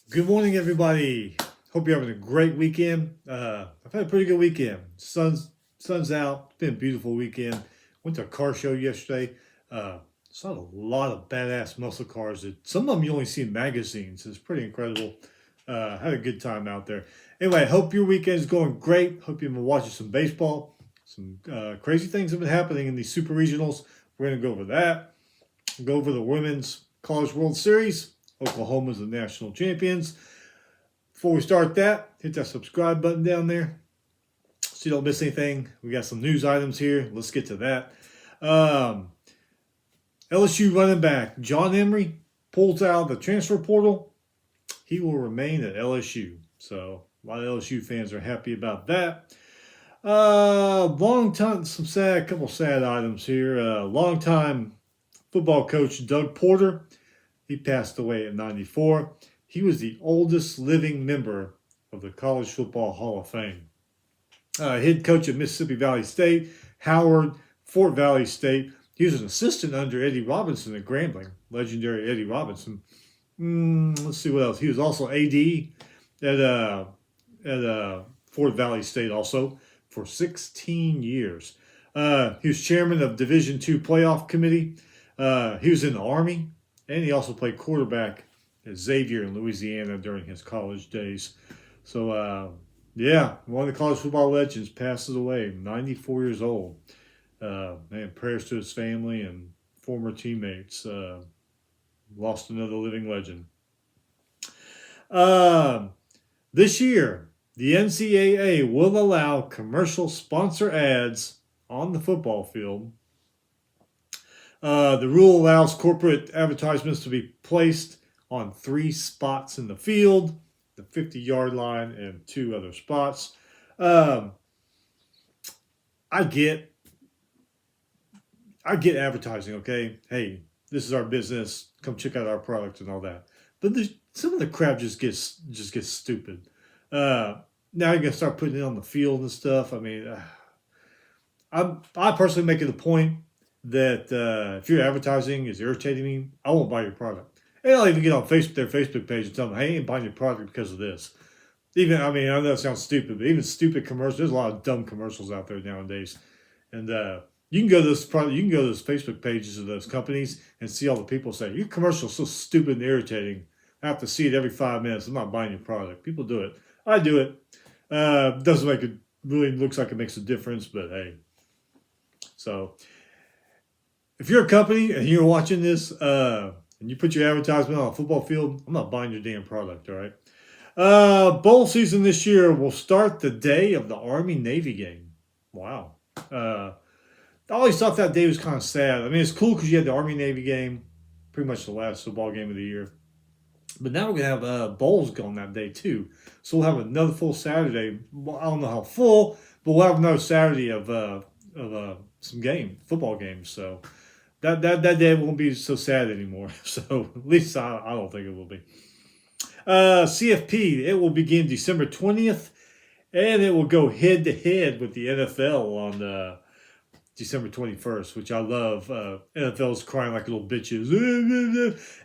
Good morning, everybody. Hope you're having a great weekend. I've had a pretty good weekend. Sun's out. It's been a beautiful weekend. Went to a car show yesterday. Saw a lot of badass muscle cars. Some of them you only see in magazines. It's pretty incredible. Had a good time out there. Anyway, hope your weekend is going great. Hope you've been watching some baseball. Some crazy things have been happening in these super regionals. We're going to go over that. Go over the Women's College World Series. Oklahoma's the national champions. Before we start that, hit that subscribe button down there so you don't miss anything. We got some news items here. Let's get to that. LSU running back John Emery pulls out of the transfer portal. He will remain at LSU. So a lot of LSU fans are happy about that. Long time, couple sad items here. Long time football coach Doug Porter. He passed away at 94. He was the oldest living member of the College Football Hall of Fame. Head coach at Mississippi Valley State, Howard, Fort Valley State. He was an assistant under Eddie Robinson at Grambling, legendary Eddie Robinson. Let's see what else. He was also AD at Fort Valley State also for 16 years. He was chairman of Division II Playoff Committee. He was in the Army, and he also played quarterback at Xavier in Louisiana during his college days. So, one of the college football legends passes away, 94 years old. Man, prayers to his family and former teammates. Lost another living legend. This year, the NCAA will allow commercial sponsor ads on the football field. The rule allows corporate advertisements to be placed on 3 spots in the field, the 50-yard line, and 2 other spots. I get advertising, okay? Hey, this is our business. Come check out our product and all that. But some of the crap just gets stupid. Now you're gonna start putting it on the field and stuff. I mean, I personally make it a point that if your advertising is irritating me, I won't buy your product. And I'll even get on their Facebook page and tell them, hey, I ain't buying your product because of this. I know it sounds stupid, but even stupid commercials, there's a lot of dumb commercials out there nowadays. And you can go to those Facebook pages of those companies and see all the people say, your commercial's so stupid and irritating. I have to see it every 5 minutes. I'm not buying your product. People do it. I do it. Doesn't make it really looks like it makes a difference, but hey. So if you're a company and you're watching this and you put your advertisement on a football field, I'm not buying your damn product, all right? Bowl season this year will start the day of the Army-Navy game. Wow. I always thought that day was kind of sad. I mean, it's cool because you had the Army-Navy game, pretty much the last football game of the year. But now we're going to have bowls going that day, too. So we'll have another full Saturday. Well, I don't know how full, but we'll have another Saturday of some football games. So that day won't be so sad anymore. So at least I don't think it will be. CFP, it will begin December 20th, and it will go head-to-head with the NFL on December 21st, which I love. NFL's crying like little bitches.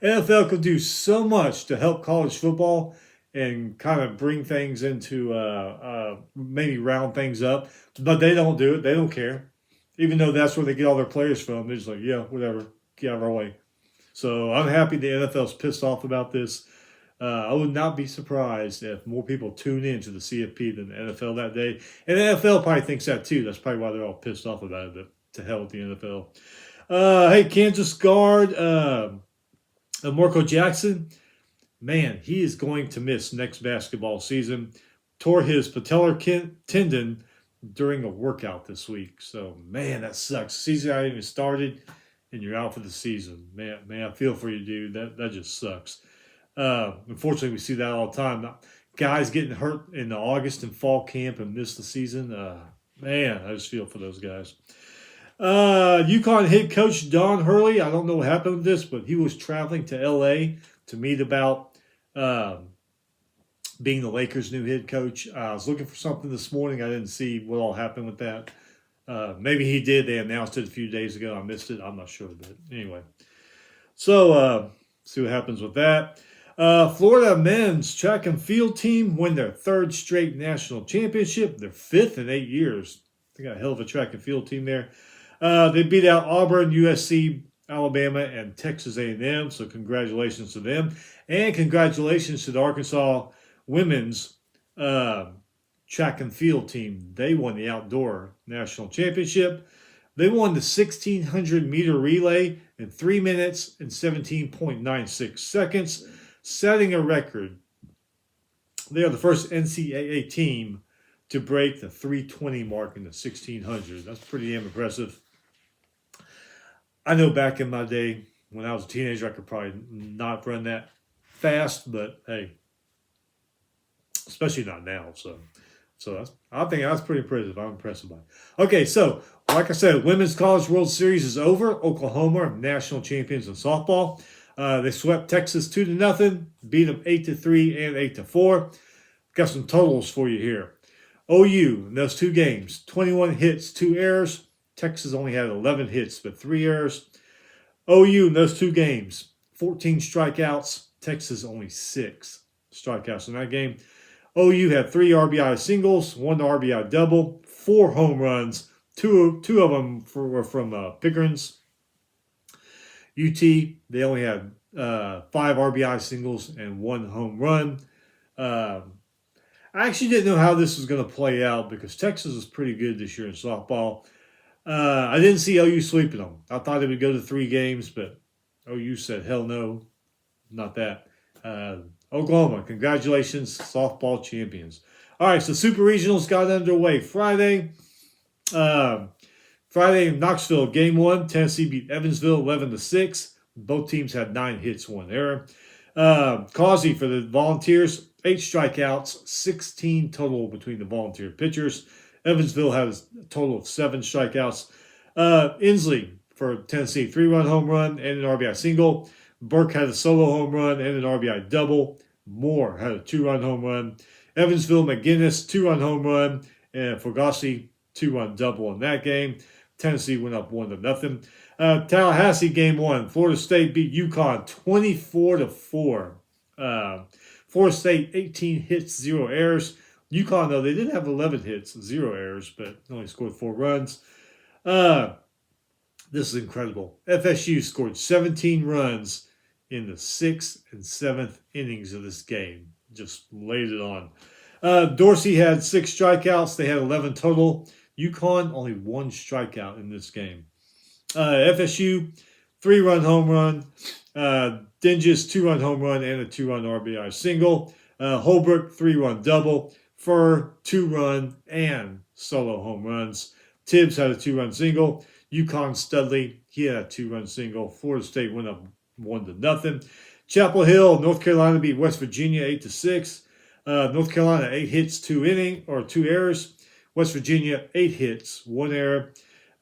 NFL could do so much to help college football and kind of bring things into maybe round things up, but they don't do it. They don't care. Even though that's where they get all their players from, they're just like, yeah, whatever, get out of our way. So I'm happy the NFL's pissed off about this. I would not be surprised if more people tune in to the CFP than the NFL that day. And the NFL probably thinks that too. That's probably why they're all pissed off about it, but to hell with the NFL. Hey, Kansas guard Marco Jackson, man, he is going to miss next basketball season. Tore his patellar tendon during a workout this week. So, man, that sucks. Season hasn't even started, and you're out for the season. Man, I feel for you, dude. That just sucks. Unfortunately, we see that all the time. Guys getting hurt in the August and fall camp and miss the season. Man, I just feel for those guys. UConn head coach Don Hurley, I don't know what happened with this, but he was traveling to L.A. to meet about being the Lakers' new head coach. I was looking for something this morning. I didn't see what all happened with that. Maybe he did. They announced it a few days ago. I missed it. I'm not sure. But anyway. So, see what happens with that. Florida men's track and field team win their third straight national championship, their fifth in 8 years. They got a hell of a track and field team there. They beat out Auburn, USC, Alabama, and Texas A&M, so congratulations to them. And congratulations to the Arkansas women's track and field team. They won the outdoor national championship. They won the 1,600 meter relay in 3 minutes and 17.96 seconds, setting a record. They are the first NCAA team to break the 320 mark in the 1,600. That's pretty damn impressive. I know back in my day, when I was a teenager, I could probably not run that fast, but hey, especially not now. So I think that's pretty impressive. I'm impressed by it. Okay, so like I said, Women's College World Series is over. Oklahoma are national champions in softball. They swept Texas 2-0, beat them 8-3 and 8-4. Got some totals for you here. OU in those 2 games, 21 hits, 2 errors. Texas only had 11 hits, but 3 errors. OU in those 2 games, 14 strikeouts. Texas only 6 strikeouts in that game. OU had 3 RBI singles, 1 RBI double, 4 home runs. Two of them were from Pickering's. UT, they only had 5 RBI singles and 1 home run. I actually didn't know how this was going to play out because Texas is pretty good this year in softball. I didn't see OU sweeping them. I thought they would go to 3 games, but OU said, hell no, not that. Oklahoma, congratulations, softball champions. All right, so Super Regionals got underway Friday. Friday in Knoxville, Game 1, Tennessee beat Evansville 11-6. Both teams had 9 hits, 1 error. Causey for the Volunteers, 8 strikeouts, 16 total between the Volunteer pitchers. Evansville had a total of 7 strikeouts. Inslee for Tennessee, 3-run home run and an RBI single. Burke had a solo home run and an RBI double. Moore had a 2-run home run. Evansville, McGinnis, 2-run home run. And Fogassi, 2-run double in that game. Tennessee went up 1-0. Tallahassee, Game 1. Florida State beat UConn 24-4. Florida State, 18 hits, 0 errors. UConn, though, they did have 11 hits, 0 errors, but only scored 4 runs. This is incredible. FSU scored 17 runs in the 6th and 7th innings of this game. Just laid it on. Dorsey had 6 strikeouts. They had 11 total. UConn, only 1 strikeout in this game. FSU, 3-run home run. Dinges, 2-run home run and a 2-run RBI single. Holbrook, 3-run double. Furr, 2-run and solo home runs. Tibbs had a 2-run single. UConn Studley, he had a 2-run single. Florida State went up 1-0. Chapel Hill, North Carolina beat West Virginia 8-6. North Carolina 8 hits, 2 errors. West Virginia 8 hits, 1 error.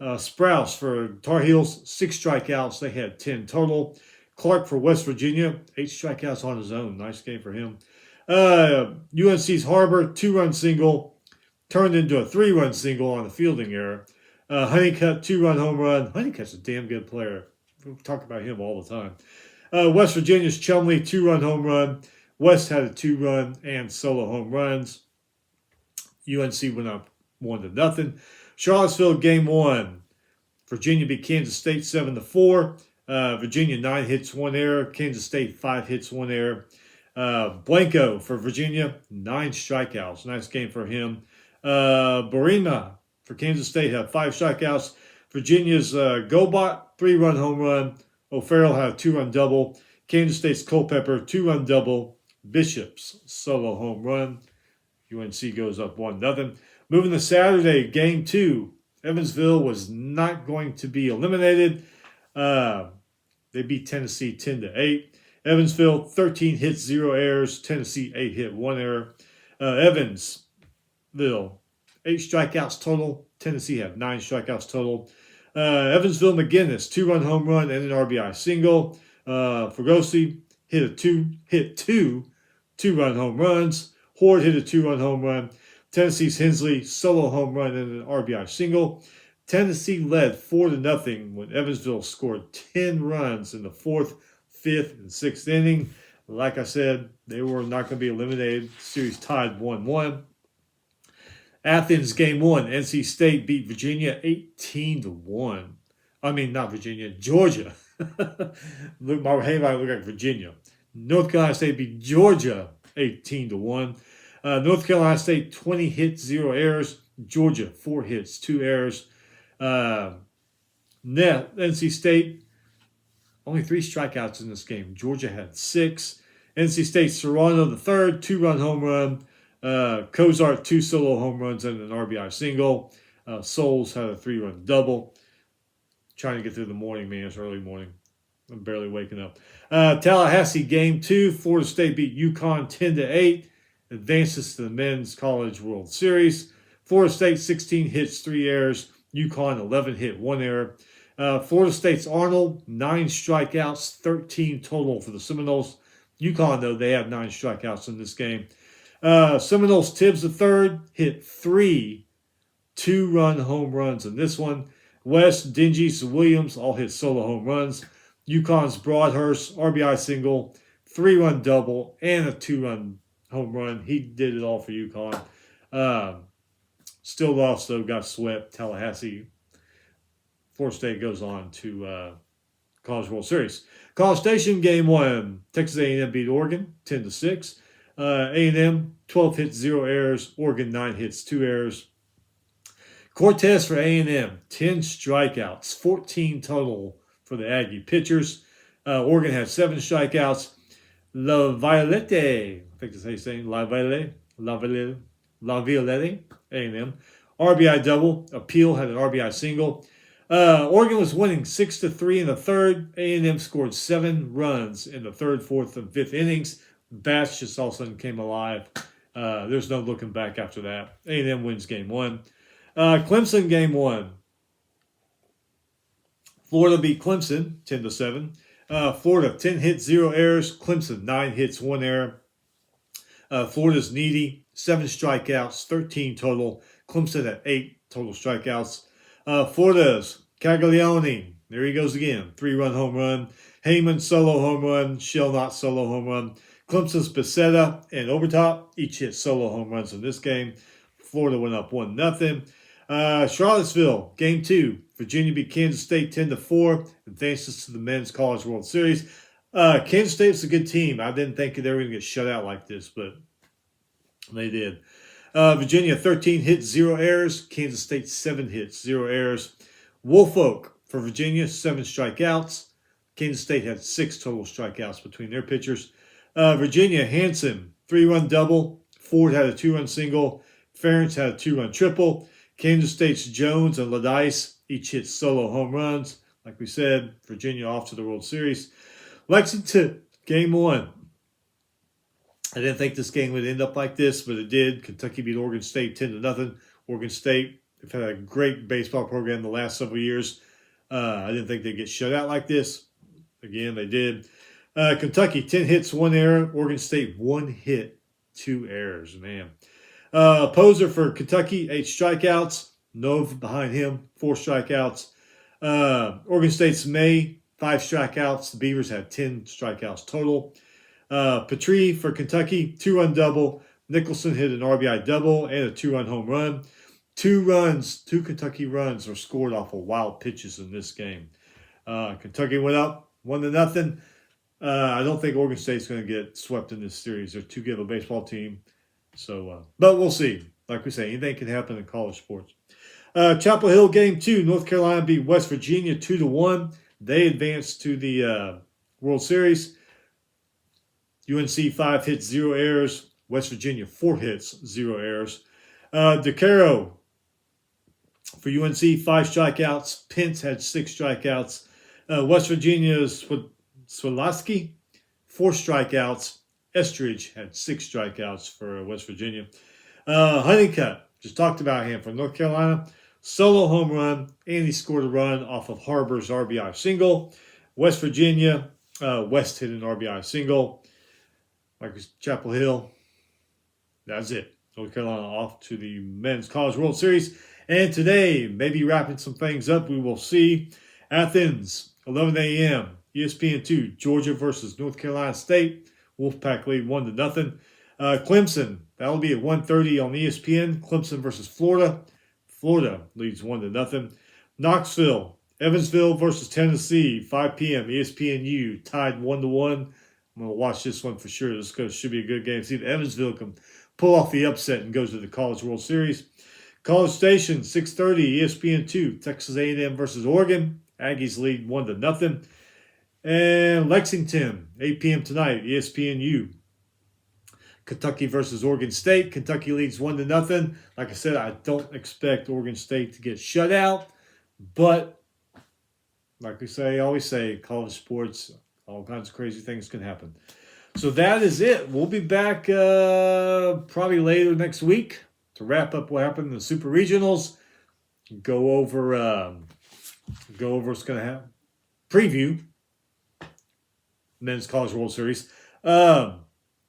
Sprouse for Tar Heels, 6 strikeouts. They had 10 total. Clark for West Virginia, 8 strikeouts on his own. Nice game for him. UNC's Harbor, 2-run single, turned into a 3-run single on a fielding error. Honeycutt, 2-run home run. Honeycutt's a damn good player. We talk about him all the time. West Virginia's Chumley, 2-run home run. West had a 2-run and solo home runs. UNC went up 1-0. Charlottesville, Game 1. Virginia beat Kansas State 7-4. Virginia 9 hits, 1 error. Kansas State 5 hits, 1 error. Blanco for Virginia, 9 strikeouts. Nice game for him. Barima for Kansas State had 5 strikeouts. Virginia's Gobot, 3-run home run. O'Farrell had a 2-run double. Kansas State's Culpepper, 2-run double. Bishop's solo home run. UNC goes up 1-0. Moving to Saturday, Game 2. Evansville was not going to be eliminated. They beat Tennessee 10-8. Evansville, 13 hits, 0 errors. Tennessee, 8 hit, 1 error. Evansville, 8 strikeouts total. Tennessee had 9 strikeouts total. Evansville, McGinnis, 2-run home run and an RBI single. Fregosi hit 2 2-run home runs. Horde hit a 2-run home run. Tennessee's Hensley, solo home run and an RBI single. Tennessee led 4-0 when Evansville scored 10 runs in the 4th, 5th, and 6th inning. Like I said, they were not going to be eliminated. Series tied 1-1. Athens game 1. NC State beat Virginia 18-1. I mean, not Virginia, Georgia. Look, my headline look like Virginia. North Carolina State beat Georgia 18-1. North Carolina State 20 hits, 0 errors. Georgia 4 hits, 2 errors. NC State only 3 strikeouts in this game. Georgia had 6. NC State Serrano the third, 2-run home run. Cozart 2 solo home runs and an RBI single. Souls had a 3-run double. Trying to get through the morning, man. It's early morning. I'm barely waking up. Tallahassee game 2. Florida State beat UConn 10-8. Advances to the Men's College World Series. Florida State 16 hits, 3 errors. UConn 11 hit, 1 error. Florida State's Arnold 9 strikeouts, 13 total for the Seminoles. UConn, though, they have 9 strikeouts in this game. Seminoles Tibbs III hit 3 2-run home runs in this one. West, Dingy, Williams all hit solo home runs. UConn's Broadhurst, RBI single, 3-run double, and a 2-run home run. He did it all for UConn. Still lost, though, got swept. Tallahassee. Florida State goes on to College World Series. College Station game 1. Texas A&M beat Oregon 10-6. A&M 12 hits, 0 errors. Oregon 9 hits, 2 errors. Cortez for A&M 10 strikeouts, 14 total for the Aggie pitchers. Oregon had 7 strikeouts. La Violette, I think that's how you say La Violette, A&M. RBI double. Appeal had an RBI single. Oregon was winning 6-3 in the third. A&M scored 7 runs in the third, fourth, and fifth innings. Bats just all of a sudden came alive. There's no looking back after that. A&M wins game 1. Clemson game 1. Florida beat Clemson 10-7. Florida 10 hits, 0 errors. Clemson 9 hits, 1 error. Florida's Needy 7 strikeouts, 13 total. Clemson at 8 total strikeouts. Florida's Caglione, there he goes again, 3-run home run. Heyman solo home run. Shellnut solo home run. Clemson's Becerra and Overtop each hit solo home runs in this game. Florida went up 1-0. Charlottesville, game 2. Virginia beat Kansas State 10-4. Advances to the Men's College World Series. Kansas State's a good team. I didn't think they were going to get shut out like this, but they did. Virginia, 13 hits, 0 errors. Kansas State, 7 hits, 0 errors. Woolfolk for Virginia, 7 strikeouts. Kansas State had 6 total strikeouts between their pitchers. Virginia, Hanson, 3-run double. Ford had a 2-run single. Ferentz had a 2-run triple. Kansas State's Jones and Ladice each hit solo home runs. Like we said, Virginia off to the World Series. Lexington, game 1. I didn't think this game would end up like this, but it did. Kentucky beat Oregon State 10-0. Oregon State, they've had a great baseball program the last several years. I didn't think they'd get shut out like this. Again, they did. Kentucky, 10 hits, 1 error. Oregon State, 1 hit, 2 errors. Man. Poser for Kentucky, 8 strikeouts. Nove behind him, 4 strikeouts. Oregon State's May, 5 strikeouts. The Beavers had 10 strikeouts total. Petrie for Kentucky, 2-run double. Nicholson hit an RBI double and a 2-run home run. 2 Kentucky runs were scored off of wild pitches in this game. Kentucky went up 1-0. I don't think Oregon State's going to get swept in this series. They're too good of a baseball team. So, but we'll see. Like we say, anything can happen in college sports. Chapel Hill game 2. North Carolina beat West Virginia 2-1. They advanced to the World Series. UNC 5 hits, 0 errors. West Virginia 4 hits, 0 errors. DeCaro for UNC 5 strikeouts. Pence had 6 strikeouts. West Virginia's Swalaski 4 strikeouts. Estridge had 6 strikeouts for West Virginia. Honeycutt, just talked about him from North Carolina. Solo home run, and he scored a run off of Harbor's RBI single. West Virginia, West hit an RBI single. Like Chapel Hill, that's it. North Carolina off to the Men's College World Series. And today, maybe wrapping some things up, we will see Athens, 11 a.m., ESPN2, Georgia versus North Carolina State. Wolfpack lead 1-0. Clemson, that'll be at 1:30 on ESPN. Clemson versus Florida. Florida leads 1-0. Knoxville, Evansville versus Tennessee, 5 p.m. ESPNU, tied 1-1. I'm going to watch this one for sure. This should be a good game. See if Evansville can pull off the upset and go to the College World Series. College Station, 6:30, ESPN2, Texas A&M versus Oregon. Aggies lead 1-0. And Lexington, 8 p.m. tonight, ESPNU. Kentucky versus Oregon State. Kentucky leads 1-0. Like I said, I don't expect Oregon State to get shut out. But, like we say, always say, college sports, all kinds of crazy things can happen. So that is it. We'll be back probably later next week to wrap up what happened in the Super Regionals. Go over what's going to happen. Preview Men's College World Series.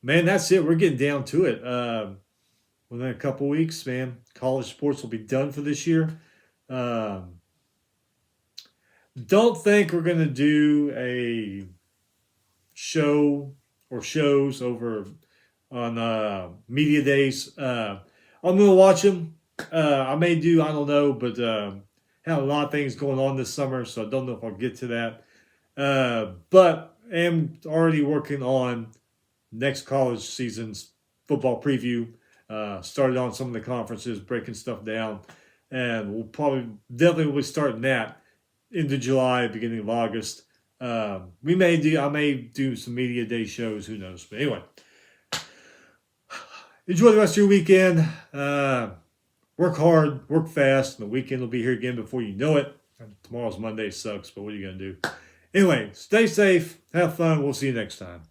Man, that's it. We're getting down to it. Within a couple weeks, man, college sports will be done for this year. Don't think we're going to do a show or shows over on media days. I'm going to watch them. I may do, I don't know, but have a lot of things going on this summer, so I don't know if I'll get to that. But I am already working on next college season's football preview. Started on some of the conferences, breaking stuff down, and we'll definitely be starting that into July, beginning of August. I may do some media day shows, who knows. But anyway, enjoy the rest of your weekend. Work hard, work fast, and the weekend will be here again before you know it. Tomorrow's Monday, sucks, but what are you going to do? Anyway, stay safe, have fun. We'll see you next time.